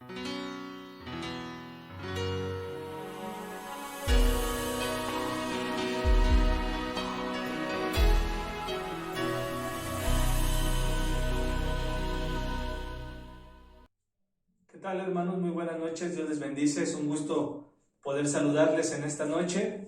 ¿Qué tal, hermanos? Muy buenas noches, Dios les bendice, es un gusto poder saludarles en esta noche.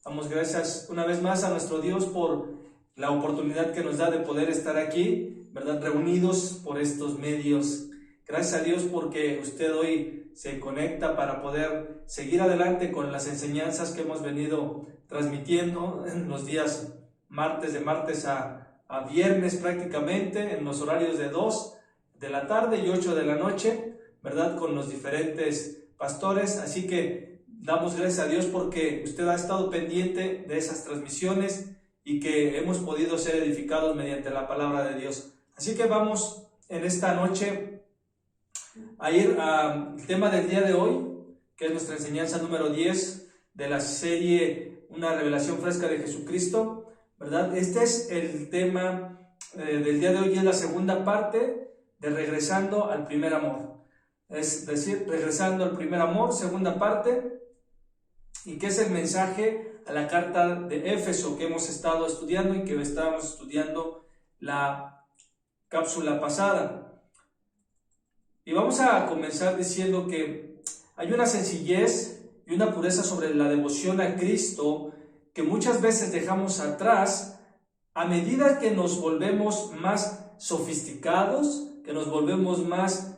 Damos gracias una vez más a nuestro Dios por la oportunidad que nos da de poder estar aquí, ¿verdad? Reunidos por estos medios. Gracias a Dios porque usted hoy se conecta para poder seguir adelante con las enseñanzas que hemos venido transmitiendo en los días de martes a viernes prácticamente, en los horarios de 2 de la tarde y 8 de la noche, ¿verdad? Con los diferentes pastores. Así que damos gracias a Dios porque usted ha estado pendiente de esas transmisiones y que hemos podido ser edificados mediante la palabra de Dios. Así que vamos en esta noche a ir al tema del día de hoy, que es nuestra enseñanza número 10 de la serie Una revelación fresca de Jesucristo, ¿verdad? Este es el tema del día de hoy y es la segunda parte de Regresando al Primer Amor. Es decir, regresando al primer amor, segunda parte, y que es el mensaje a la carta de Éfeso que hemos estado estudiando y que estábamos estudiando la cápsula pasada. Y vamos a comenzar diciendo que hay una sencillez y una pureza sobre la devoción a Cristo que muchas veces dejamos atrás a medida que nos volvemos más sofisticados, que nos volvemos más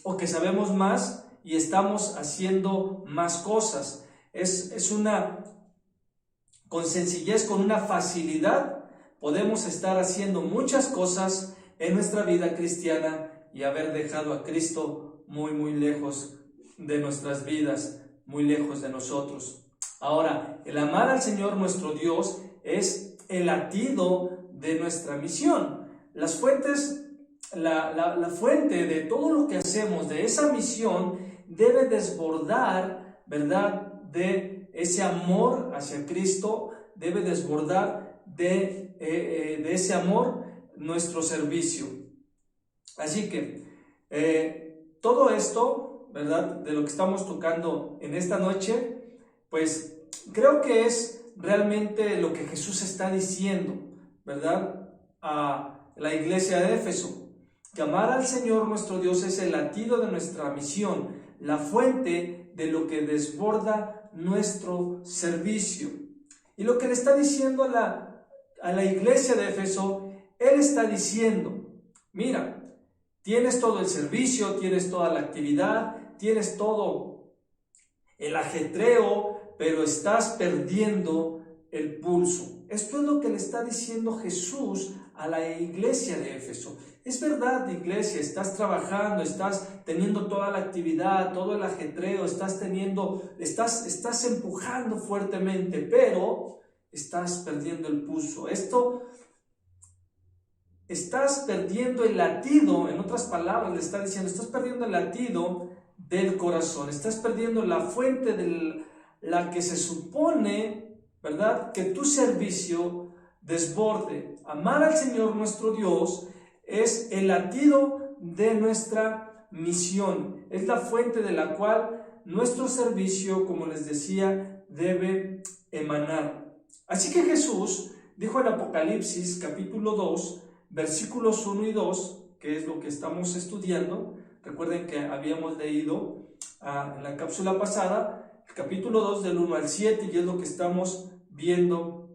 o que sabemos más y estamos haciendo más cosas. Es una, con sencillez, con una facilidad, podemos estar haciendo muchas cosas en nuestra vida cristiana y haber dejado a Cristo muy, muy lejos de nuestras vidas, muy lejos de nosotros. Ahora, el amar al Señor nuestro Dios es el latido de nuestra misión. Las fuentes La fuente de todo lo que hacemos, de esa misión, debe desbordar, ¿verdad?, de ese amor hacia Cristo, debe desbordar de ese amor nuestro servicio. Así que todo esto, ¿verdad?, de lo que estamos tocando en esta noche, pues creo que es realmente lo que Jesús está diciendo, ¿verdad?, a la iglesia de Éfeso. Que amar al Señor nuestro Dios es el latido de nuestra misión, la fuente de lo que desborda nuestro servicio. Y lo que le está diciendo a la iglesia de Éfeso, Él está diciendo, mira, tienes todo el servicio, tienes toda la actividad, tienes todo el ajetreo, pero estás perdiendo el pulso. Esto es lo que le está diciendo Jesús a la iglesia de Éfeso. Es verdad, iglesia, estás trabajando, estás teniendo toda la actividad, todo el ajetreo, estás empujando fuertemente, pero estás perdiendo el pulso. Estás perdiendo el latido, en otras palabras le está diciendo, estás perdiendo el latido del corazón, estás perdiendo la fuente de la que se supone, ¿verdad?, que tu servicio desborde. Amar al Señor nuestro Dios es el latido de nuestra misión, es la fuente de la cual nuestro servicio, como les decía, debe emanar. Así que Jesús dijo en Apocalipsis capítulo 2, versículos 1 y 2, que es lo que estamos estudiando. Recuerden que habíamos leído en la cápsula pasada el capítulo 2 del 1 al 7 y es lo que estamos viendo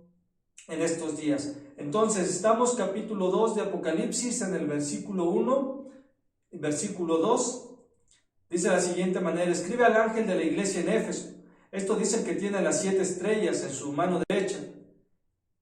en estos días. Entonces, estamos capítulo 2 de Apocalipsis en el versículo 1, versículo 2, dice de la siguiente manera: escribe al ángel de la iglesia en Éfeso. Esto dice el que tiene las 7 estrellas en su mano derecha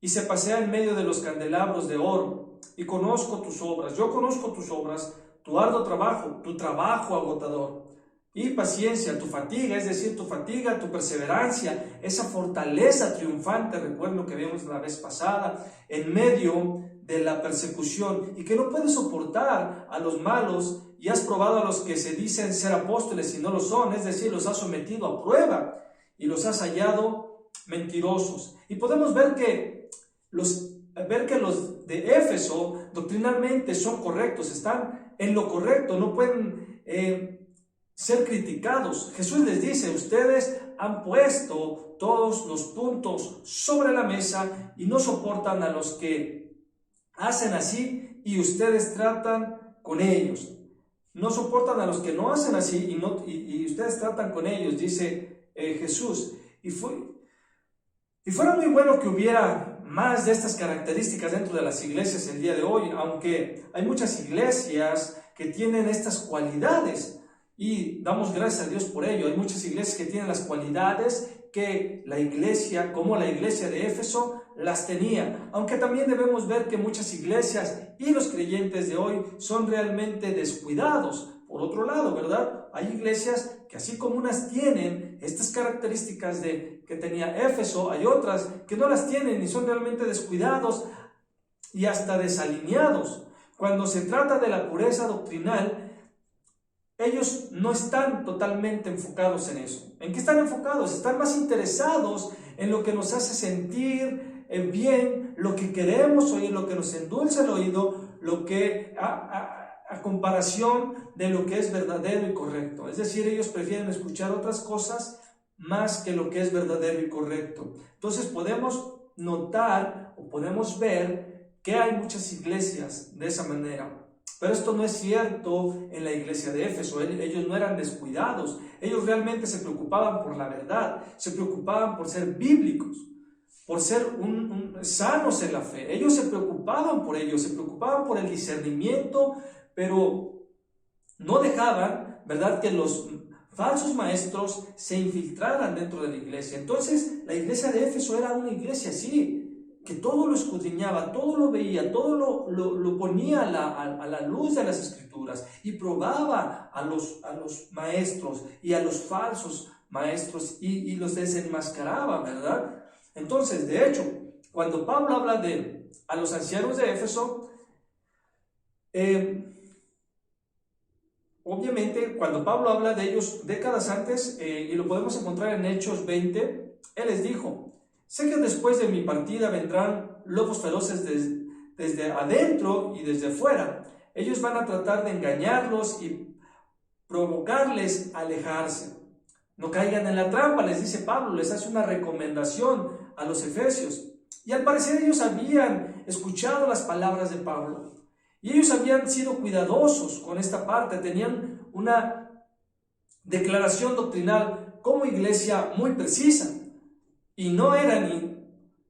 y se pasea en medio de los candelabros de oro. Y conozco tus obras, yo conozco tus obras, tu arduo trabajo, tu trabajo agotador y paciencia, tu fatiga, es decir, tu fatiga, tu perseverancia, esa fortaleza triunfante, recuerdo lo que vimos la vez pasada, en medio de la persecución, y que no puedes soportar a los malos, y has probado a los que se dicen ser apóstoles y no lo son, es decir, los has sometido a prueba y los has hallado mentirosos. Y podemos ver que los de Éfeso doctrinalmente son correctos, están en lo correcto, no pueden ser criticados. Jesús les dice, ustedes han puesto todos los puntos sobre la mesa y no soportan a los que hacen así y ustedes tratan con ellos. No soportan a los que no hacen así y ustedes tratan con ellos, dice Jesús. Y fuera muy bueno que hubiera más de estas características dentro de las iglesias el día de hoy, aunque hay muchas iglesias que tienen estas cualidades y damos gracias a Dios por ello. Hay muchas iglesias que tienen las cualidades que la iglesia, como la iglesia de Éfeso, las tenía, aunque también debemos ver que muchas iglesias y los creyentes de hoy son realmente descuidados. Por otro lado, ¿verdad? Hay iglesias que así como unas tienen estas características que tenía Éfeso, hay otras que no las tienen y son realmente descuidados y hasta desalineados. Cuando se trata de la pureza doctrinal, ellos no están totalmente enfocados en eso. ¿En qué están enfocados? Están más interesados en lo que nos hace sentir bien, lo que queremos oír, lo que nos endulza el oído, lo que a comparación de lo que es verdadero y correcto. Es decir, ellos prefieren escuchar otras cosas más que lo que es verdadero y correcto. Entonces podemos notar o podemos ver que hay muchas iglesias de esa manera. Pero esto no es cierto en la iglesia de Éfeso. Ellos no eran descuidados. Ellos realmente se preocupaban por la verdad. Se preocupaban por ser bíblicos, por ser sanos en la fe. Ellos se preocupaban por ello, se preocupaban por el discernimiento, pero no dejaban, ¿verdad?, que los falsos maestros se infiltraran dentro de la iglesia. Entonces, la iglesia de Éfeso era una iglesia así, que todo lo escudriñaba, todo lo veía, todo lo ponía a la luz de las Escrituras y probaba a los maestros y a los falsos maestros y los desenmascaraba, ¿verdad? Entonces, de hecho, cuando Pablo habla a los ancianos de Éfeso, obviamente, cuando Pablo habla de ellos décadas antes, y lo podemos encontrar en Hechos 20, él les dijo: sé que después de mi partida vendrán lobos feroces desde adentro y desde afuera. Ellos van a tratar de engañarlos y provocarles a alejarse. No caigan en la trampa, les dice Pablo, les hace una recomendación a los efesios. Y al parecer ellos habían escuchado las palabras de Pablo. Y ellos habían sido cuidadosos con esta parte, tenían una declaración doctrinal como iglesia muy precisa. Y no eran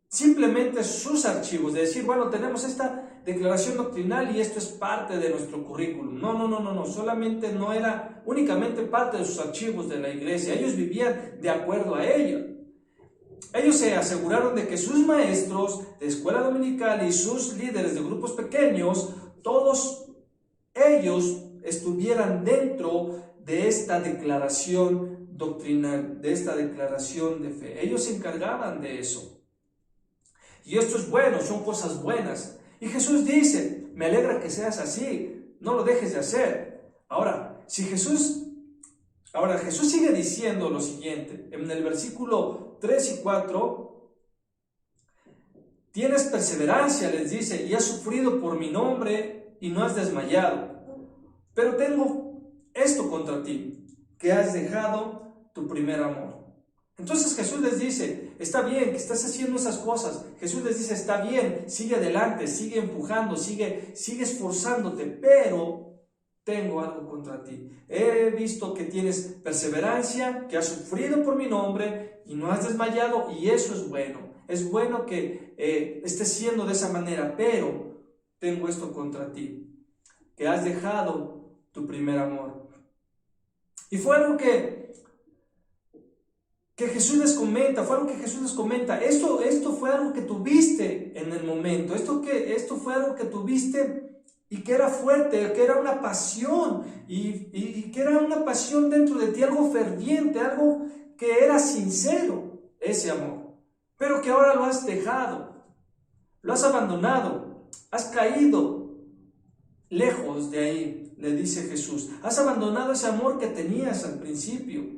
simplemente sus archivos, de decir, bueno, tenemos esta declaración doctrinal y esto es parte de nuestro currículum. No, solamente no era únicamente parte de sus archivos de la iglesia, ellos vivían de acuerdo a ella. Ellos se aseguraron de que sus maestros de escuela dominical y sus líderes de grupos pequeños, todos ellos estuvieran dentro de esta declaración doctrinal, de esta declaración de fe. Ellos se encargaban de eso. Y esto es bueno, son cosas buenas. Y Jesús dice, me alegra que seas así, no lo dejes de hacer. Ahora, Jesús sigue diciendo lo siguiente, en el versículo 3 y 4, tienes perseverancia, les dice, y has sufrido por mi nombre y no has desmayado. Pero tengo esto contra ti, que has dejado tu primer amor. Entonces Jesús les dice, está bien que estás haciendo esas cosas. Jesús les dice, está bien, sigue adelante, sigue empujando, sigue esforzándote, pero tengo algo contra ti. He visto que tienes perseverancia, que has sufrido por mi nombre y no has desmayado, y eso es bueno. Es bueno que estés siendo de esa manera, pero tengo esto contra ti, que has dejado tu primer amor. Y fue algo que Jesús les comenta, esto fue algo que tuviste en el momento, esto fue algo que tuviste y que era fuerte, que era una pasión, y que era una pasión dentro de ti, algo ferviente, algo que era sincero, ese amor, pero que ahora lo has dejado, lo has abandonado, has caído lejos de ahí, le dice Jesús, has abandonado ese amor que tenías al principio.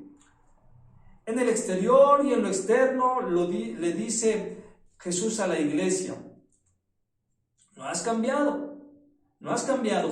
En el exterior y en lo externo le dice Jesús a la iglesia, no has cambiado.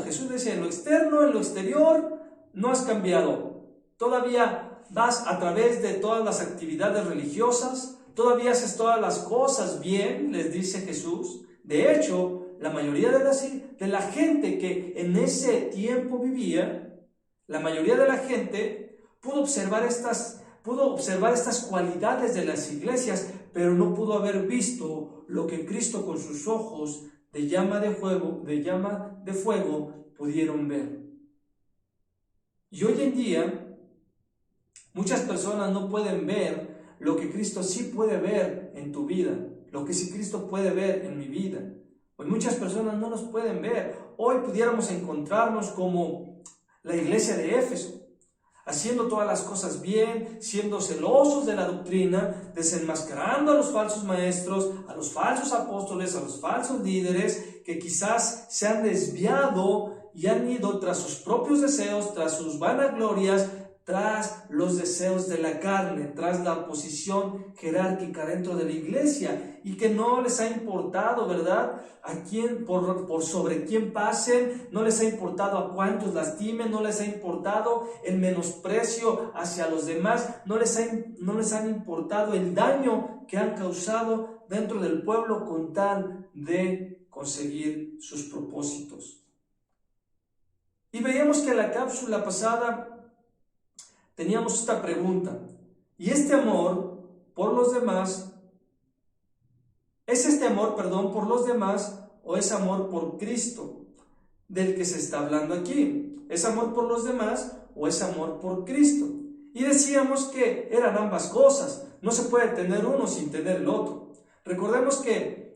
Jesús dice, en lo externo, en lo exterior, no has cambiado. todavía vas a través de todas las actividades religiosas, todavía haces todas las cosas bien, les dice Jesús. De hecho, la mayoría de la gente que en ese tiempo vivía, la mayoría de la gente pudo observar estas cualidades de las iglesias, pero no pudo haber visto lo que Cristo con sus ojos de llama de fuego pudieron ver. Y hoy en día, muchas personas no pueden ver lo que Cristo sí puede ver en tu vida, lo que sí Cristo puede ver en mi vida. Hoy muchas personas no nos pueden ver. Hoy pudiéramos encontrarnos como la iglesia de Éfeso, haciendo todas las cosas bien, siendo celosos de la doctrina, desenmascarando a los falsos maestros, a los falsos apóstoles, a los falsos líderes que quizás se han desviado y han ido tras sus propios deseos, tras sus vanaglorias, tras los deseos de la carne, tras la posición jerárquica dentro de la iglesia, y que no les ha importado, ¿verdad?, a quién, por sobre quién pasen, no les ha importado a cuántos lastimen, no les ha importado el menosprecio hacia los demás, no les han importado el daño que han causado dentro del pueblo con tal de conseguir sus propósitos. Y veíamos que en la cápsula pasada teníamos esta pregunta: ¿y este amor por los demás, es este amor, por los demás, o es amor por Cristo del que se está hablando aquí? ¿Es amor por los demás o es amor por Cristo? Y decíamos que eran ambas cosas, no se puede tener uno sin tener el otro. Recordemos que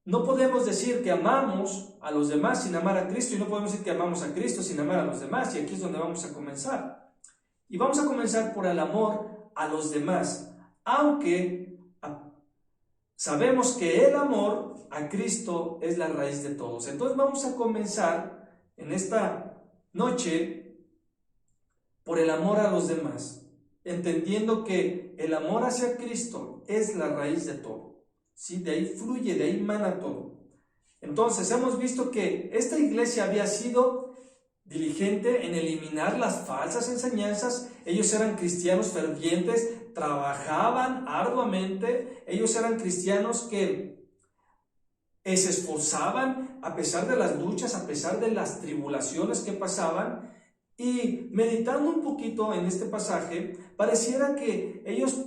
no podemos decir que amamos a los demás sin amar a Cristo, y no podemos decir que amamos a Cristo sin amar a los demás, y aquí es donde vamos a comenzar. Y vamos a comenzar por el amor a los demás, aunque sabemos que el amor a Cristo es la raíz de todos. Entonces vamos a comenzar en esta noche por el amor a los demás, entendiendo que el amor hacia Cristo es la raíz de todo. ¿Sí? De ahí fluye, de ahí mana todo. Entonces hemos visto que esta iglesia había sido diligente en eliminar las falsas enseñanzas. Ellos eran cristianos fervientes, trabajaban arduamente. Ellos eran cristianos que se esforzaban a pesar de las luchas, a pesar de las tribulaciones que pasaban. Y meditando un poquito en este pasaje, pareciera que ellos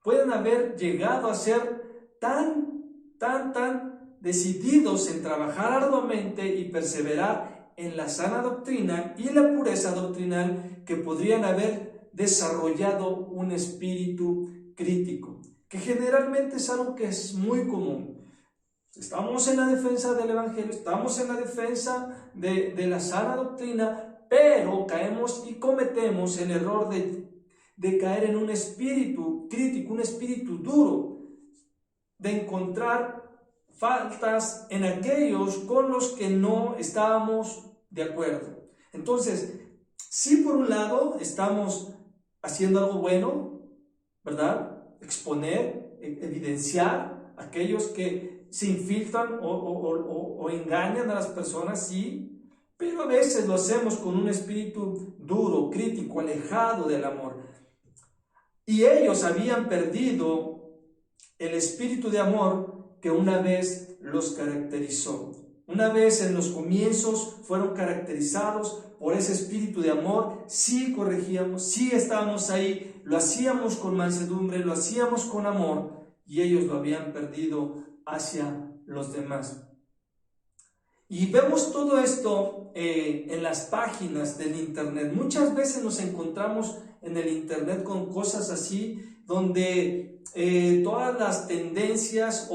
pueden haber llegado a ser tan decididos en trabajar arduamente y perseverar en la sana doctrina y la pureza doctrinal, que podrían haber desarrollado un espíritu crítico, que generalmente es algo que es muy común. Estamos en la defensa del evangelio, estamos en la defensa de la sana doctrina, pero caemos y cometemos el error de caer en un espíritu crítico, un espíritu duro, de encontrar faltas en aquellos con los que no estábamos de acuerdo. Entonces, si por un lado estamos haciendo algo bueno, ¿verdad?, exponer, evidenciar aquellos que se infiltran o engañan a las personas, sí, pero a veces lo hacemos con un espíritu duro, crítico, alejado del amor. Y ellos habían perdido el espíritu de amor que una vez los caracterizó. Una vez en los comienzos fueron caracterizados por ese espíritu de amor. Sí corregíamos, sí estábamos ahí, lo hacíamos con mansedumbre, lo hacíamos con amor, y ellos lo habían perdido hacia los demás. Y vemos todo esto en las páginas del internet. Muchas veces nos encontramos en el internet con cosas así, donde todas las tendencias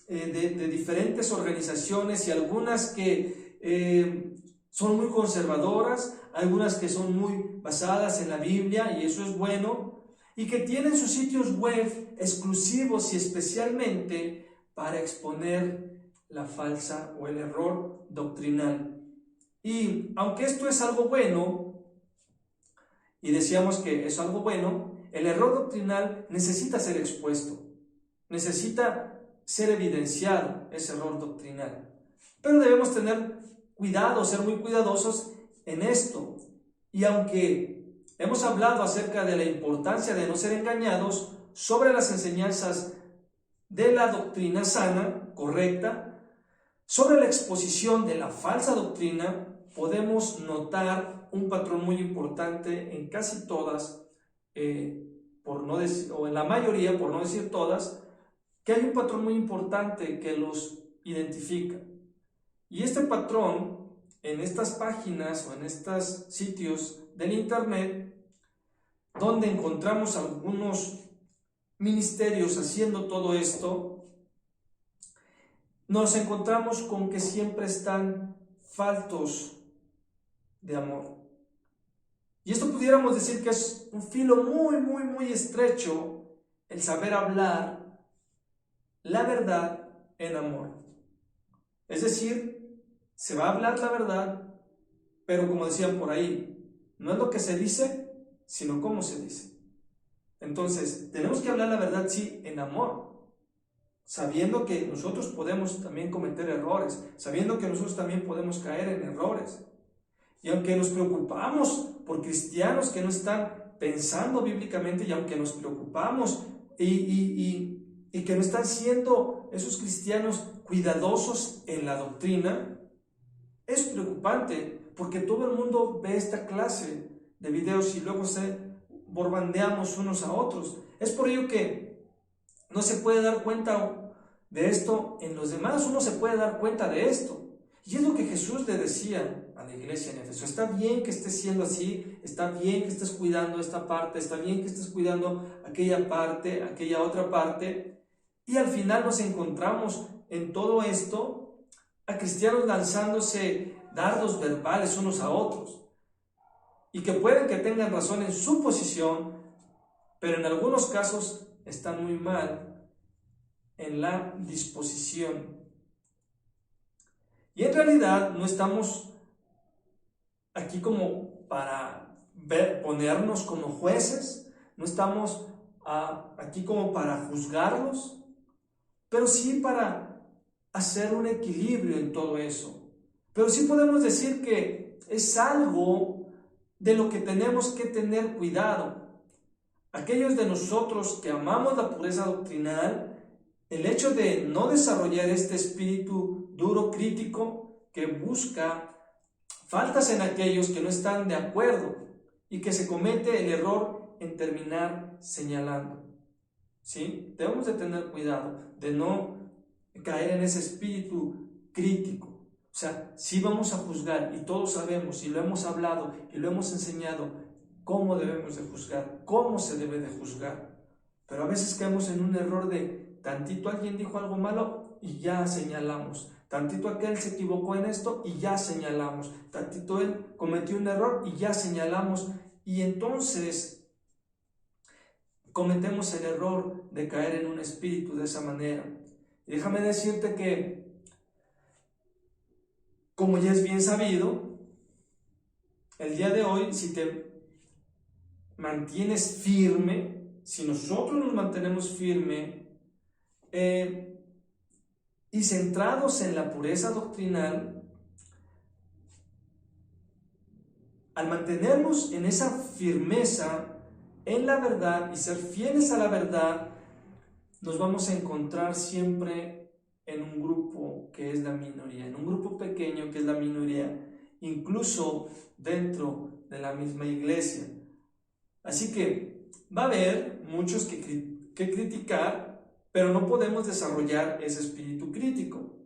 de diferentes organizaciones, y algunas que son muy conservadoras, algunas que son muy basadas en la Biblia, y eso es bueno, y que tienen sus sitios web exclusivos y especialmente para exponer la falsa o el error doctrinal. Y aunque esto es algo bueno, y decíamos que es algo bueno, el error doctrinal necesita ser expuesto, necesita ser evidenciado, ese error doctrinal. Pero debemos tener cuidado, ser muy cuidadosos en esto. Y aunque hemos hablado acerca de la importancia de no ser engañados sobre las enseñanzas de la doctrina sana, correcta, sobre la exposición de la falsa doctrina, podemos notar un patrón muy importante en casi todas, por no decir, o en la mayoría, por no decir todas, que hay un patrón muy importante que los identifica. Y este patrón, en estas páginas o en estos sitios del internet, donde encontramos algunos ministerios haciendo todo esto, nos encontramos con que siempre están faltos de amor. Y esto pudiéramos decir que es un filo muy estrecho el saber hablar la verdad en amor. Es decir, se va a hablar la verdad, pero como decían por ahí, no es lo que se dice, sino cómo se dice. Entonces, tenemos que hablar la verdad, sí, en amor, sabiendo que nosotros podemos también cometer errores, sabiendo que nosotros también podemos caer en errores. Y aunque nos preocupamos por cristianos que no están pensando bíblicamente, y aunque nos preocupamos y que no están siendo esos cristianos cuidadosos en la doctrina, es preocupante, porque todo el mundo ve esta clase de videos y luego se borbandeamos unos a otros. Es por ello que no se puede dar cuenta de esto en los demás, uno se puede dar cuenta de esto. Y es lo que Jesús le decía a la iglesia en Éfeso: está bien que estés siendo así, está bien que estés cuidando esta parte, está bien que estés cuidando aquella parte, aquella otra parte. Y al final nos encontramos en todo esto a cristianos lanzándose dardos verbales unos a otros, y que pueden que tengan razón en su posición, pero en algunos casos están muy mal en la disposición. Y en realidad no estamos aquí como para ponernos como jueces, no estamos aquí como para juzgarlos, pero sí para hacer un equilibrio en todo eso. Pero sí podemos decir que es algo de lo que tenemos que tener cuidado. Aquellos de nosotros que amamos la pureza doctrinal, el hecho de no desarrollar este espíritu duro crítico que busca faltas en aquellos que no están de acuerdo y que se comete el error en terminar señalando. ¿Sí? Debemos de tener cuidado de no caer en ese espíritu crítico. O sea, sí vamos a juzgar, y todos sabemos, y lo hemos hablado, y lo hemos enseñado, cómo debemos de juzgar, cómo se debe de juzgar. Pero a veces caemos en un error de tantito alguien dijo algo malo y ya señalamos, tantito aquel se equivocó en esto y ya señalamos, tantito él cometió un error y ya señalamos, y entonces cometemos el error de caer en un espíritu de esa manera. Y déjame decirte que, como ya es bien sabido, el día de hoy, si te mantienes firme, si nosotros nos mantenemos firme y centrados en la pureza doctrinal, al mantenernos en esa firmeza en la verdad y ser fieles a la verdad, nos vamos a encontrar siempre en un grupo que es la minoría, en un grupo pequeño que es la minoría, incluso dentro de la misma iglesia. Así que va a haber muchos que criticar, pero no podemos desarrollar ese espíritu crítico.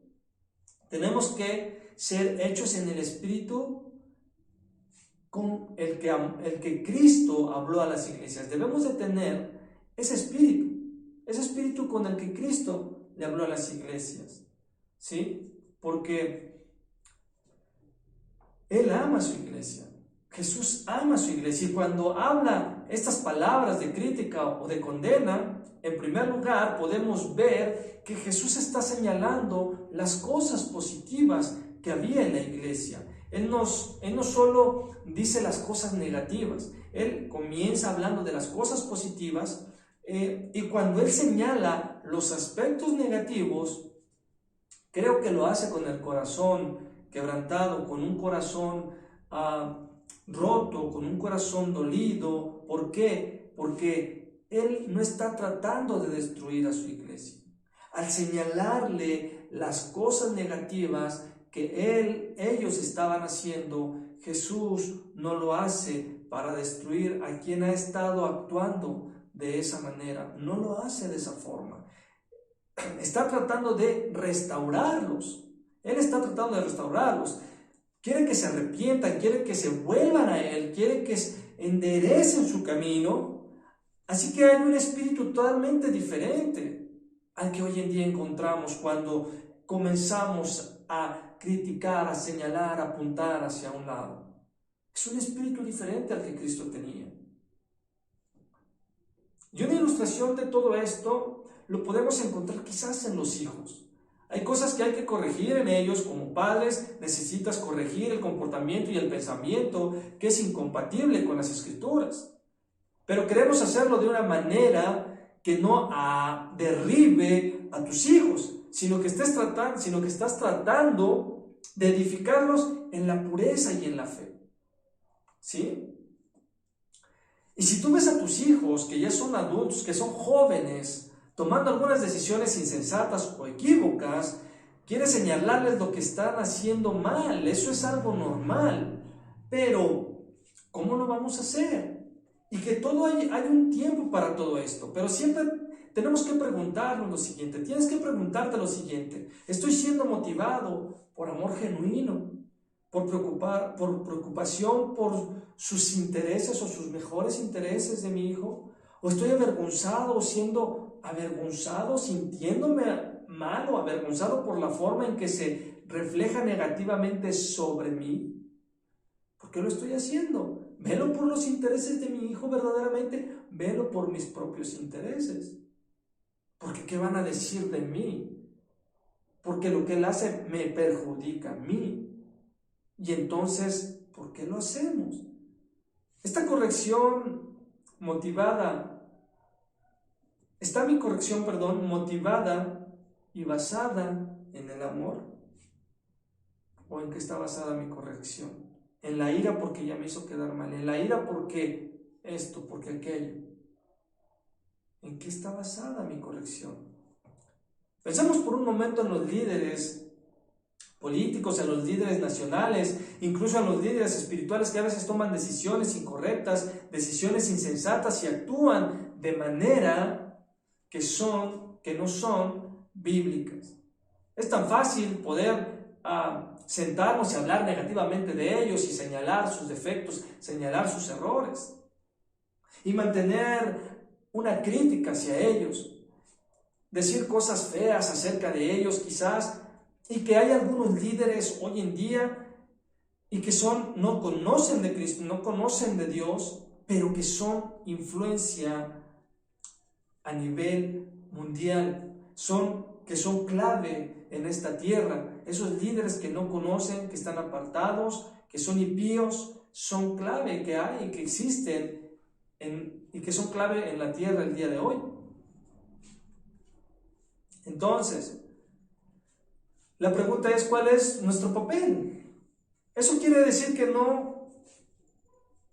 Tenemos que ser hechos en el espíritu con el que Cristo habló a las iglesias. Debemos de tener ese espíritu con el que Cristo le habló a las iglesias, ¿sí? Porque Él ama a su iglesia. Jesús ama a su iglesia, y cuando habla estas palabras de crítica o de condena, en primer lugar podemos ver que Jesús está señalando las cosas positivas que había en la iglesia. Él no solo dice las cosas negativas, Él comienza hablando de las cosas positivas, y cuando Él señala los aspectos negativos, creo que lo hace con el corazón quebrantado, con un corazón roto, con un corazón dolido. ¿Por qué? Porque Él no está tratando de destruir a su iglesia. Al señalarle las cosas negativas que ellos estaban haciendo, Jesús no lo hace para destruir a quien ha estado actuando de esa manera. No lo hace de esa forma. Está tratando de restaurarlos. Él está tratando de restaurarlos. Quiere que se arrepientan, quiere que se vuelvan a Él, quiere que enderecen su camino. Así que hay un espíritu totalmente diferente al que hoy en día encontramos cuando comenzamos a criticar, a señalar, a apuntar hacia un lado. Es un espíritu diferente al que Cristo tenía. Y una ilustración de todo esto lo podemos encontrar quizás en los hijos. Hay cosas que hay que corregir en ellos. Como padres necesitas corregir el comportamiento y el pensamiento que es incompatible con las Escrituras. Pero queremos hacerlo de una manera que no derribe a tus hijos, sino que estás tratando de edificarlos en la pureza y en la fe. ¿Sí? Y si tú ves a tus hijos que ya son adultos, que son jóvenes, tomando algunas decisiones insensatas o equívocas, quieres señalarles lo que están haciendo mal. Eso es algo normal. Pero, ¿cómo lo vamos a hacer? Y que hay un tiempo para todo esto. Pero siempre tenemos que preguntarnos lo siguiente. Tienes que preguntarte lo siguiente. ¿Estoy siendo motivado por amor genuino? ¿Por preocupación por sus intereses o sus mejores intereses de mi hijo? ¿O estoy avergonzado o siendo avergonzado, sintiéndome mal o avergonzado por la forma en que se refleja negativamente sobre mí? ¿Por qué lo estoy haciendo? ¿Velo por los intereses de mi hijo verdaderamente? ¿Velo por mis propios intereses? Porque ¿qué van a decir de mí? Porque lo que él hace me perjudica a mí. Y entonces, ¿por qué lo hacemos? Esta corrección motivada, motivada y basada en el amor. ¿O en qué está basada mi corrección? En la ira porque ya me hizo quedar mal, en la ira porque esto, porque aquello. ¿En qué está basada mi corrección? Pensemos por un momento en los líderes políticos, en los líderes nacionales, incluso en los líderes espirituales que a veces toman decisiones incorrectas, decisiones insensatas y actúan de manera que no son bíblicas. Es tan fácil poder sentarnos y hablar negativamente de ellos y señalar sus defectos, señalar sus errores y mantener una crítica hacia ellos, decir cosas feas acerca de ellos quizás. Y que hay algunos líderes hoy en día y que no conocen de Cristo, no conocen de Dios, pero que son influencia a nivel mundial, que son clave en esta tierra. Esos líderes que no conocen, que están apartados, que son impíos, son clave que hay y que existen y que son clave en la tierra el día de hoy. Entonces, la pregunta es, ¿cuál es nuestro papel? ¿Eso quiere decir que no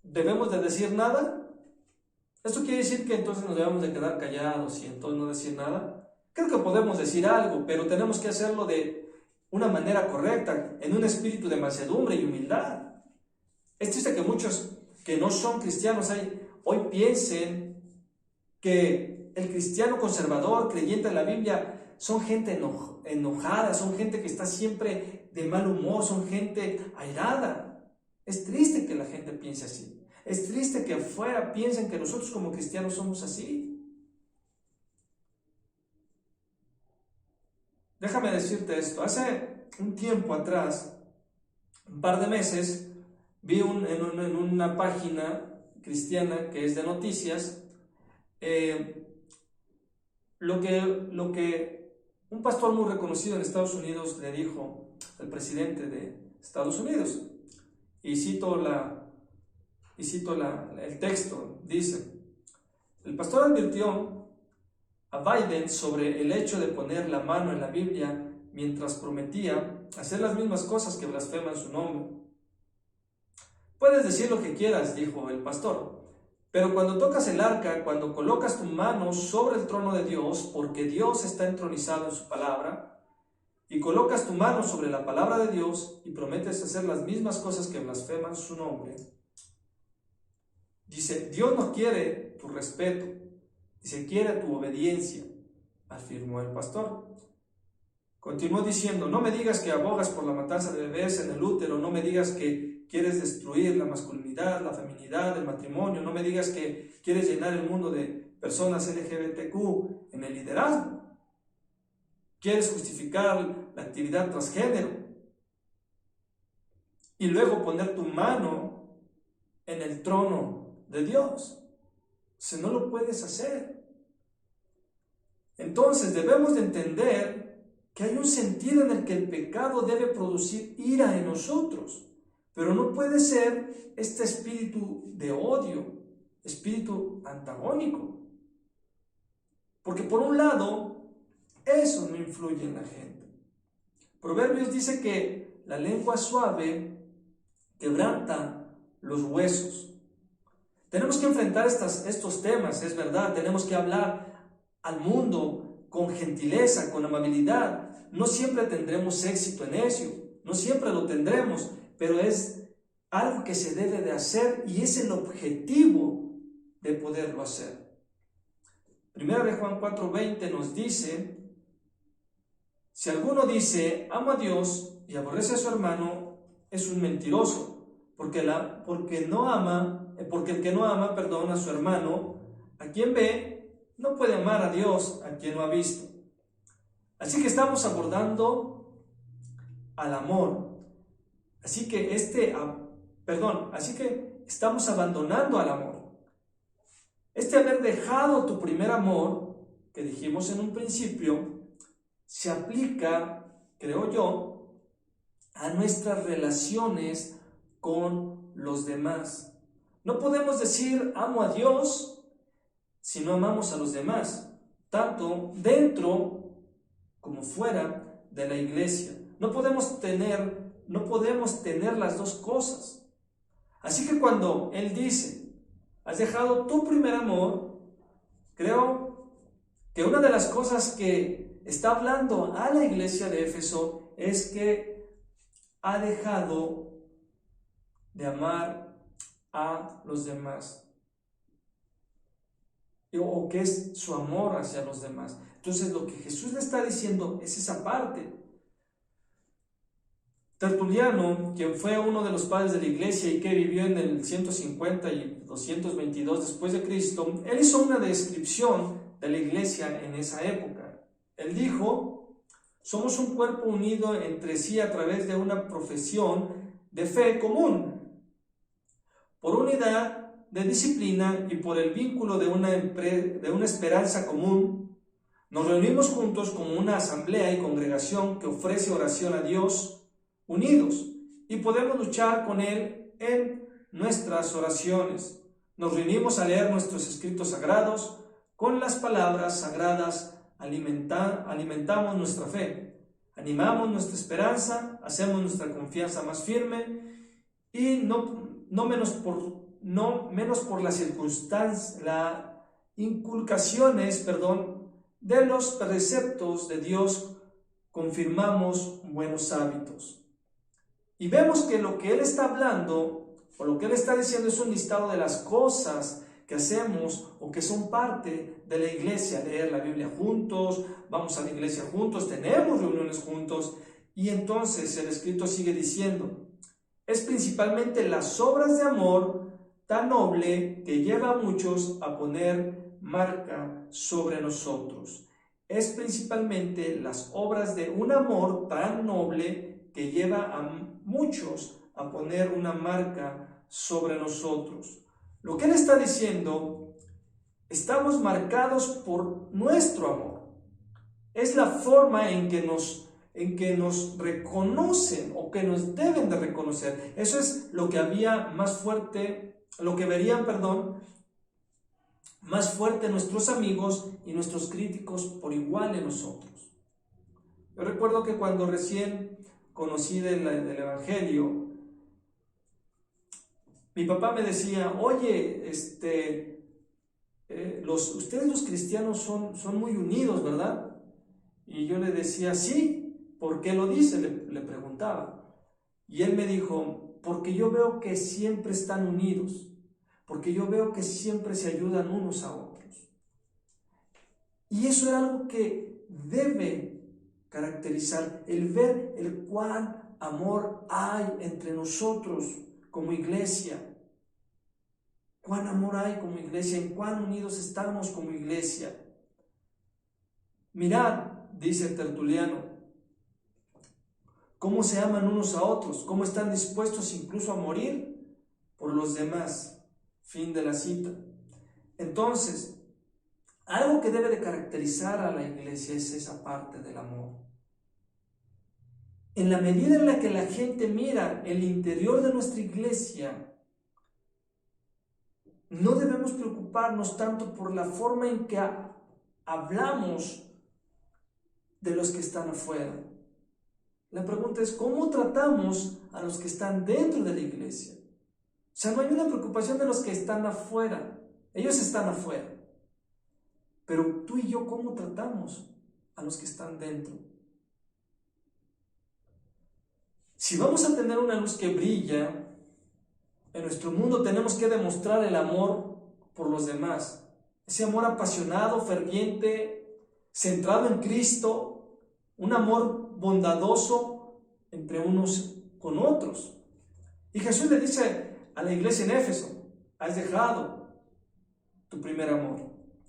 debemos de decir nada? ¿Esto quiere decir que entonces nos debemos de quedar callados y entonces no decir nada? Creo que podemos decir algo, pero tenemos que hacerlo de una manera correcta, en un espíritu de mansedumbre y humildad. Es triste que muchos que no son cristianos hoy piensen que el cristiano conservador, creyente en la Biblia, son gente enojada, son gente que está siempre de mal humor, son gente airada. Es triste que la gente piense así. Es triste que afuera piensen que nosotros como cristianos somos así. Déjame decirte esto. Hace un tiempo atrás, un par de meses, vi en una página cristiana que es de noticias, lo que un pastor muy reconocido en Estados Unidos le dijo al presidente de Estados Unidos, y cito el texto. Dice: el pastor advirtió a Biden sobre el hecho de poner la mano en la Biblia mientras prometía hacer las mismas cosas que blasfeman su nombre. Puedes decir lo que quieras, dijo el pastor, pero cuando tocas el arca, cuando colocas tu mano sobre el trono de Dios, porque Dios está entronizado en su palabra, y colocas tu mano sobre la palabra de Dios y prometes hacer las mismas cosas que blasfeman su nombre, dice, Dios no quiere tu respeto, dice, quiere tu obediencia, afirmó el pastor. Continuó diciendo, no me digas que abogas por la matanza de bebés en el útero, no me digas que quieres destruir la masculinidad, la feminidad, el matrimonio, no me digas que quieres llenar el mundo de personas LGBTQ en el liderazgo. Quieres justificar la actividad transgénero y luego poner tu mano en el trono de Dios. Si no lo puedes hacer. Entonces debemos de entender que hay un sentido en el que el pecado debe producir ira en nosotros, pero no puede ser este espíritu de odio, espíritu antagónico. Porque por un lado, eso no influye en la gente. Proverbios dice que la lengua suave quebranta los huesos. Tenemos que enfrentar estos temas, es verdad. Tenemos que hablar al mundo con gentileza, con amabilidad. No siempre tendremos éxito en eso, no siempre lo tendremos, pero es algo que se debe de hacer y es el objetivo de poderlo hacer. Primera de Juan 4:20 nos dice, si alguno dice, amo a Dios y aborrece a su hermano, es un mentiroso, porque el que no ama a su hermano, a quien ve, no puede amar a Dios, a quien no ha visto. Así que estamos abordando al amor. Así que estamos abandonando al amor. Haber dejado tu primer amor, que dijimos en un principio, se aplica, creo yo, a nuestras relaciones con los demás. No podemos decir amo a Dios si no amamos a los demás, tanto dentro como fuera de la iglesia. No podemos tener las dos cosas. Así que cuando Él dice, has dejado tu primer amor, creo que una de las cosas que está hablando a la iglesia de Éfeso es que ha dejado de amar a los demás, o que es su amor hacia los demás. Entonces lo que Jesús le está diciendo es esa parte. Tertuliano, quien fue uno de los padres de la iglesia y que vivió en el 150 y 222 después de Cristo, él hizo una descripción de la iglesia en esa época. Él dijo, somos un cuerpo unido entre sí a través de una profesión de fe común, por unidad de disciplina y por el vínculo de una esperanza común. Nos reunimos juntos como una asamblea y congregación que ofrece oración a Dios unidos, y podemos luchar con Él en nuestras oraciones. Nos reunimos a leer nuestros escritos sagrados. Con las palabras sagradas alimentamos nuestra fe, animamos nuestra esperanza, hacemos nuestra confianza más firme y no menos por las circunstancias, las inculcaciones, de los preceptos de Dios, confirmamos buenos hábitos. Y vemos que lo que Él está hablando, o lo que Él está diciendo, es un listado de las cosas que hacemos o que son parte de la iglesia. Leer la Biblia juntos, vamos a la iglesia juntos, tenemos reuniones juntos. Y entonces el escrito sigue diciendo, es principalmente las obras de amor tan noble que lleva a muchos a poner marca sobre nosotros. Es principalmente las obras de un amor tan noble que lleva a muchos a poner una marca sobre nosotros. Lo que Él está diciendo, estamos marcados por nuestro amor. Es la forma en que nos reconocen o que nos deben de reconocer. Eso es lo que había más fuerte, lo que verían, más fuerte nuestros amigos y nuestros críticos por igual en nosotros. Yo recuerdo que cuando recién conocí del Evangelio, Mi papá me decía, oye, ustedes los cristianos son muy unidos, ¿verdad? Y yo le decía, sí, ¿por qué lo dice? Le preguntaba. Y él me dijo, porque yo veo que siempre están unidos, porque yo veo que siempre se ayudan unos a otros. Y eso es algo que debe caracterizar, el ver el cuán amor hay entre nosotros como iglesia. Cuán amor hay como iglesia, en cuán unidos estamos como iglesia. Mirad, dice Tertuliano, cómo se aman unos a otros, cómo están dispuestos incluso a morir por los demás. Fin de la cita. Entonces, algo que debe de caracterizar a la iglesia es esa parte del amor. En la medida en la que la gente mira el interior de nuestra iglesia, no debemos preocuparnos tanto por la forma en que hablamos de los que están afuera. La pregunta es, ¿cómo tratamos a los que están dentro de la iglesia? O sea, no hay una preocupación de los que están afuera. Ellos están afuera. Pero tú y yo, ¿cómo tratamos a los que están dentro? Si vamos a tener una luz que brilla en nuestro mundo, tenemos que demostrar el amor por los demás. Ese amor apasionado, ferviente, centrado en Cristo, un amor bondadoso entre unos con otros. Y Jesús le dice a la iglesia en Éfeso, has dejado tu primer amor,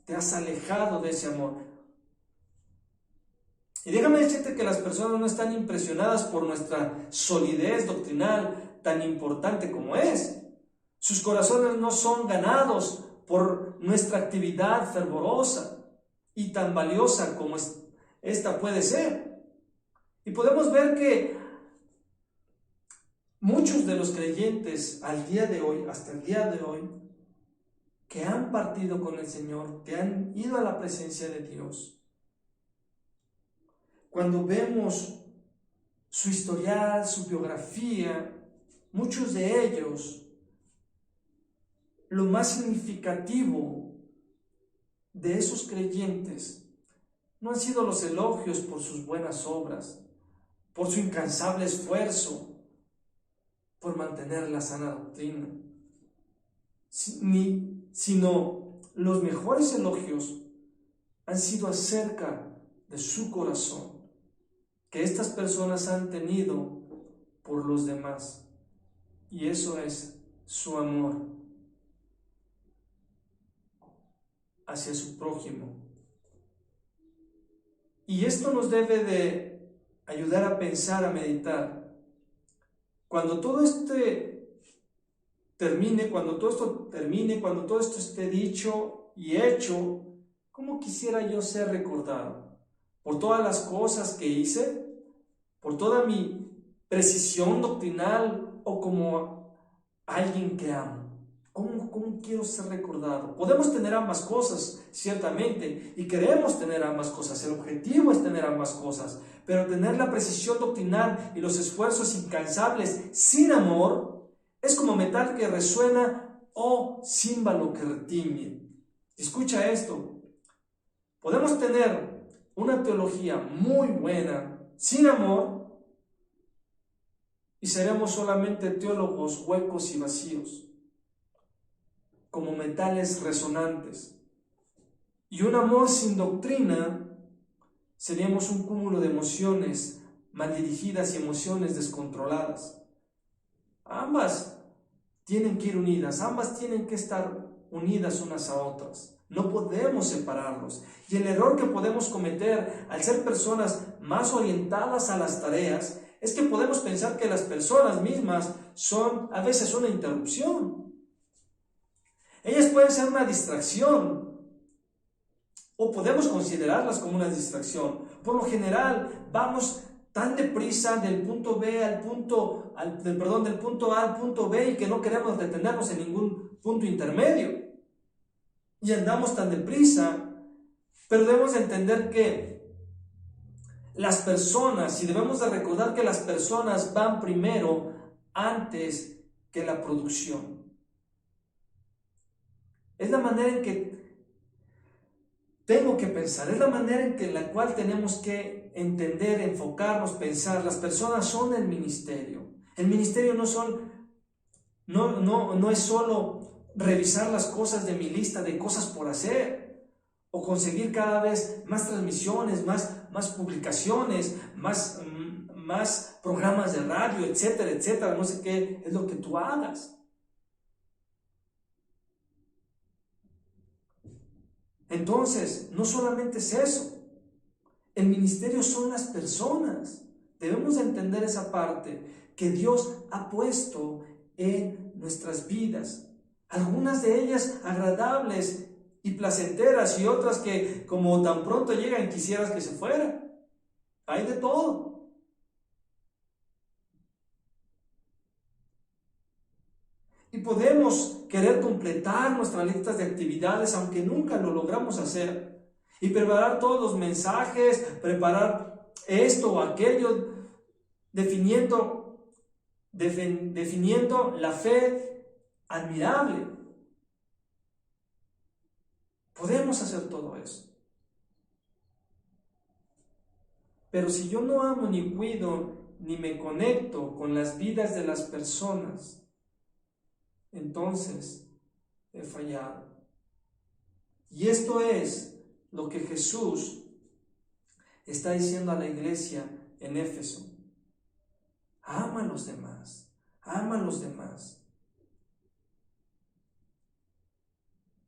te has alejado de ese amor. Y déjame decirte que las personas no están impresionadas por nuestra solidez doctrinal tan importante como es. Sus corazones no son ganados por nuestra actividad fervorosa y tan valiosa como esta puede ser. Y podemos ver que muchos de los creyentes al día de hoy, hasta el día de hoy, que han partido con el Señor, que han ido a la presencia de Dios, cuando vemos su historial, su biografía, muchos de ellos, lo más significativo de esos creyentes no han sido los elogios por sus buenas obras, por su incansable esfuerzo, por mantener la sana doctrina, sino los mejores elogios han sido acerca de su corazón, que estas personas han tenido por los demás. Y eso es su amor hacia su prójimo. Y esto nos debe de ayudar a pensar, a meditar. Cuando todo esto termine, cuando todo esto esté dicho y hecho, ¿cómo quisiera yo ser recordado? ¿Por todas las cosas que hice? ¿Por toda mi precisión doctrinal? ¿O como alguien que amo? ¿Cómo quiero ser recordado? Podemos tener ambas cosas, ciertamente, y queremos tener ambas cosas. El objetivo es tener ambas cosas, pero tener la precisión doctrinal y los esfuerzos incansables sin amor es como metal que resuena o címbalo que retiñe. Escucha esto. Podemos tener una teología muy buena sin amor y seremos solamente teólogos huecos y vacíos, como metales resonantes. Y un amor sin doctrina, seríamos un cúmulo de emociones mal dirigidas y emociones descontroladas. Ambas tienen que ir unidas, ambas tienen que estar unidas unas a otras. No podemos separarlos. Y el error que podemos cometer al ser personas más orientadas a las tareas es que podemos pensar que las personas mismas son a veces una interrupción. Ellas pueden ser una distracción, o podemos considerarlas como una distracción. Por lo general, vamos tan deprisa del punto A al punto B, y que no queremos detenernos en ningún punto intermedio. Y andamos tan deprisa, pero debemos de entender que las personas, y debemos de recordar que las personas van primero antes que la producción. Es la manera en que tengo que pensar, es la manera en la cual tenemos que entender, enfocarnos, pensar. Las personas son el ministerio. El ministerio no es solo revisar las cosas de mi lista de cosas por hacer o conseguir cada vez más transmisiones, más publicaciones, más programas de radio, etcétera, etcétera. No sé qué es lo que tú hagas. Entonces, no solamente es eso. El ministerio son las personas. Debemos de entender esa parte que Dios ha puesto en nuestras vidas. Algunas de ellas agradables y placenteras y otras que como tan pronto llegan quisieras que se fueran. Hay de todo. Y podemos querer completar nuestras listas de actividades aunque nunca lo logramos hacer. Y preparar todos los mensajes, preparar esto o aquello, definiendo la fe admirable. Podemos hacer todo eso. Pero si yo no amo ni cuido ni me conecto con las vidas de las personas, entonces he fallado. Y esto es lo que Jesús está diciendo a la iglesia en Éfeso. Ama a los demás, ama a los demás.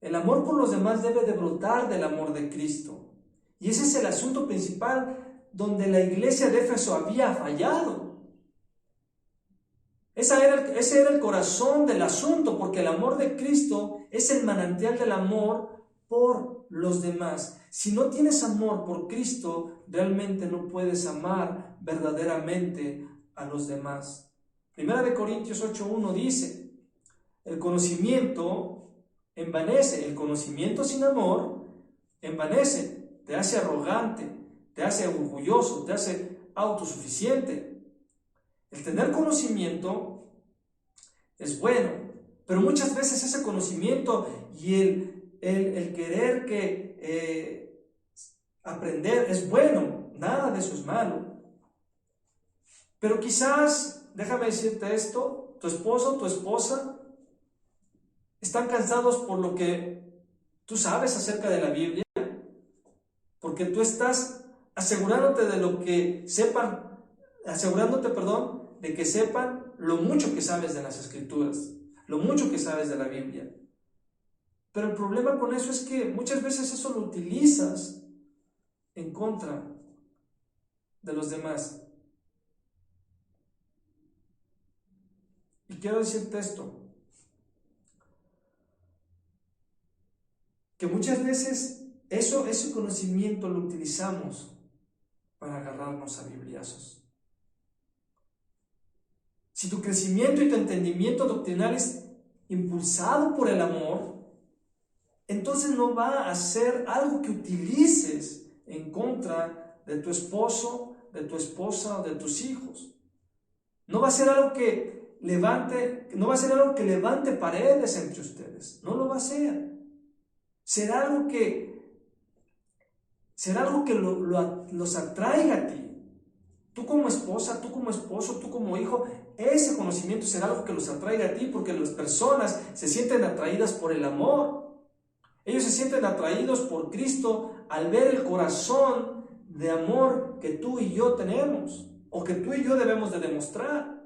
El amor por los demás debe de brotar del amor de Cristo. Y ese es el asunto principal donde la iglesia de Éfeso había fallado. Ese era el corazón del asunto, porque el amor de Cristo es el manantial del amor por los demás. Si no tienes amor por Cristo, realmente no puedes amar verdaderamente a los demás. Primera de Corintios 8:1 dice, el conocimiento envanece, el conocimiento sin amor envanece, te hace arrogante, te hace orgulloso, te hace autosuficiente. El tener conocimiento es bueno, pero muchas veces ese conocimiento y el querer aprender es bueno, nada de eso es malo. Pero quizás, déjame decirte esto, tu esposo, tu esposa, están cansados por lo que tú sabes acerca de la Biblia, porque tú estás asegurándote de que sepan lo mucho que sabes de las Escrituras, lo mucho que sabes de la Biblia. Pero el problema con eso es que muchas veces eso lo utilizas en contra de los demás. Y quiero decirte esto, que muchas veces ese conocimiento lo utilizamos para agarrarnos a bibliazos. Si tu crecimiento y tu entendimiento doctrinal es impulsado por el amor, entonces no va a ser algo que utilices en contra de tu esposo, de tu esposa o de tus hijos. No va a ser algo que levante paredes entre ustedes. No lo va a ser. Será algo que los atraiga a ti. Tú como esposa, tú como esposo, tú como hijo, ese conocimiento será algo que los atraiga a ti, porque las personas se sienten atraídas por el amor. Ellos se sienten atraídos por Cristo al ver el corazón de amor que tú y yo tenemos, o que tú y yo debemos de demostrar.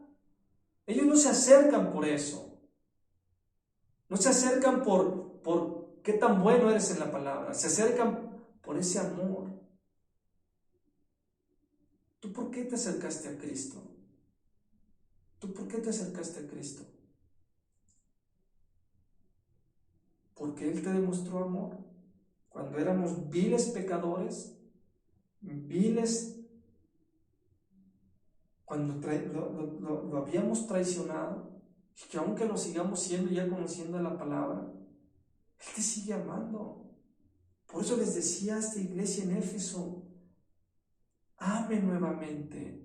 Ellos no se acercan por eso. No se acercan por qué tan bueno eres en la palabra. Se acercan por ese amor. ¿Tú por qué te acercaste a Cristo? ¿Tú por qué te acercaste a Cristo? Porque Él te demostró amor. Cuando éramos viles pecadores, cuando lo habíamos traicionado, y que aunque lo sigamos siendo ya conociendo la palabra, Él te sigue amando. Por eso les decía a esta iglesia en Éfeso, ame nuevamente,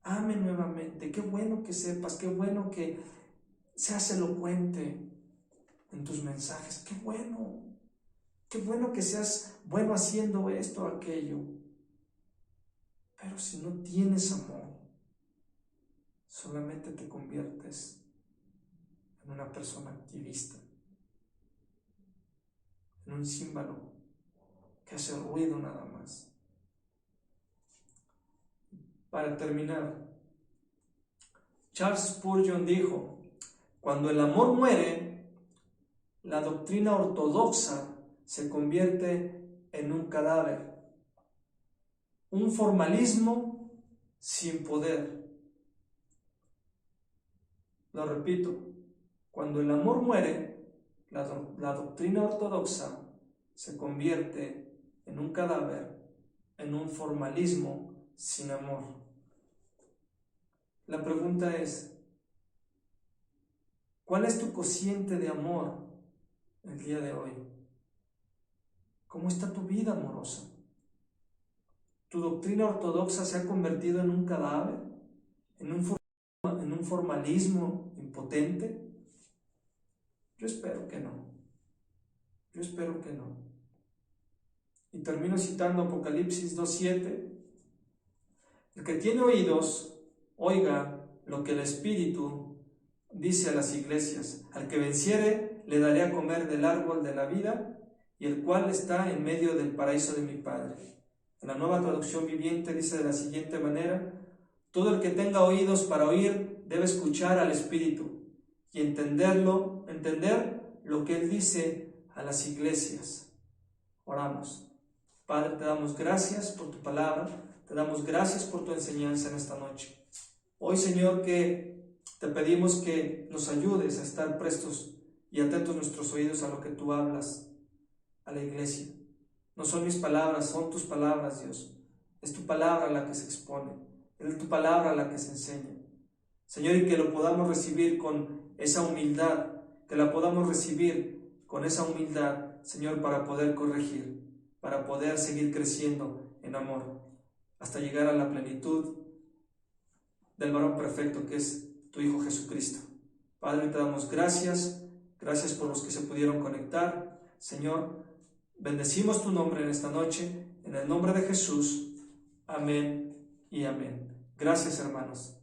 ame nuevamente. Qué bueno que sepas, qué bueno que seas elocuente en tus mensajes. Qué bueno que seas bueno haciendo esto o aquello. Pero si no tienes amor, solamente te conviertes en una persona activista, en un címbalo que hace ruido nada más. Para terminar, Charles Spurgeon dijo: cuando el amor muere, la doctrina ortodoxa se convierte en un cadáver, un formalismo sin poder. Lo repito, cuando el amor muere, la doctrina ortodoxa se convierte en un cadáver, en un formalismo sin amor. La pregunta es, ¿cuál es tu cociente de amor el día de hoy? ¿Cómo está tu vida amorosa? ¿Tu doctrina ortodoxa se ha convertido en un cadáver? ¿En un formalismo impotente? Yo espero que no. Yo espero que no. Y termino citando Apocalipsis 2:7. El que tiene oídos, oiga lo que el Espíritu dice a las iglesias. Al que venciere, le daré a comer del árbol de la vida, y el cual está en medio del paraíso de mi Padre. En la Nueva Traducción Viviente dice de la siguiente manera: todo el que tenga oídos para oír debe escuchar al Espíritu y entender lo que Él dice a las iglesias. Oramos. Padre, te damos gracias por tu palabra, te damos gracias por tu enseñanza en esta noche. Hoy, Señor, que te pedimos que nos ayudes a estar prestos y atentos nuestros oídos a lo que tú hablas a la iglesia. No son mis palabras, son tus palabras, Dios. Es tu palabra la que se expone, es tu palabra la que se enseña. Señor, y que lo podamos recibir con esa humildad, que la podamos recibir con esa humildad, Señor, para poder corregir, para poder seguir creciendo en amor, hasta llegar a la plenitud del varón perfecto que es tu Hijo Jesucristo. Padre, te damos gracias por los que se pudieron conectar. Señor, bendecimos tu nombre en esta noche, en el nombre de Jesús. Amén y amén. Gracias, hermanos.